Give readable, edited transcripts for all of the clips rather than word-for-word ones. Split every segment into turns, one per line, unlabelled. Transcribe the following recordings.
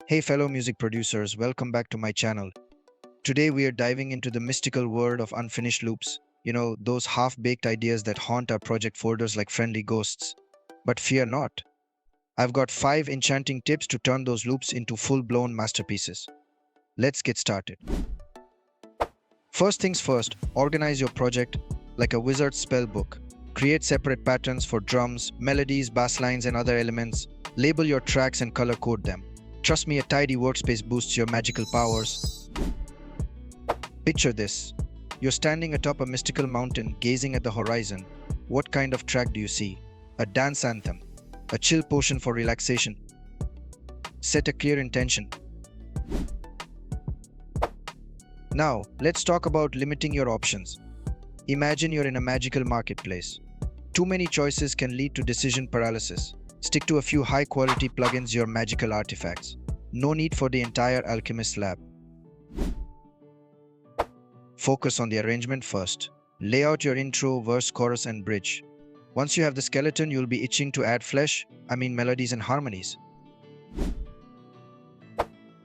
Hey, fellow music producers, welcome back to my channel. Today we are diving into the mystical world of unfinished loops. Those half baked ideas that haunt our project folders like friendly ghosts. But fear not. I've got 5 enchanting tips to turn those loops into full blown masterpieces. Let's get started. First things first, organize your project like a wizard's spell book. Create separate patterns for drums, melodies, bass lines, and other elements. Label your tracks and color code them. Trust me, a tidy workspace boosts your magical powers. Picture this. You're standing atop a mystical mountain, gazing at the horizon. What kind of track do you see? A dance anthem? A chill potion for relaxation? Set a clear intention. Now, let's talk about limiting your options. Imagine you're in a magical marketplace. Too many choices can lead to decision paralysis. Stick to a few high quality plugins, your magical artifacts. No need for the entire alchemist lab. Focus on the arrangement first. Lay out your intro, verse, chorus, and bridge. Once you have the skeleton, you'll be itching to add melodies and harmonies.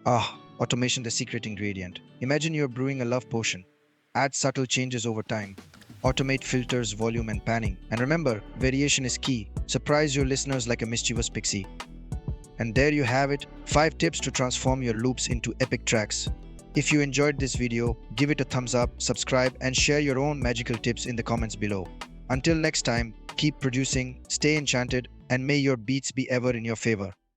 Automation, the secret ingredient. Imagine you're brewing a love potion. Add subtle changes over time. Automate filters, volume, and panning. And remember, variation is key. Surprise your listeners like a mischievous pixie. And there you have it, 5 tips to transform your loops into epic tracks. If you enjoyed this video, give it a thumbs up, subscribe, and share your own magical tips in the comments below. Until next time, keep producing, stay enchanted, and may your beats be ever in your favor.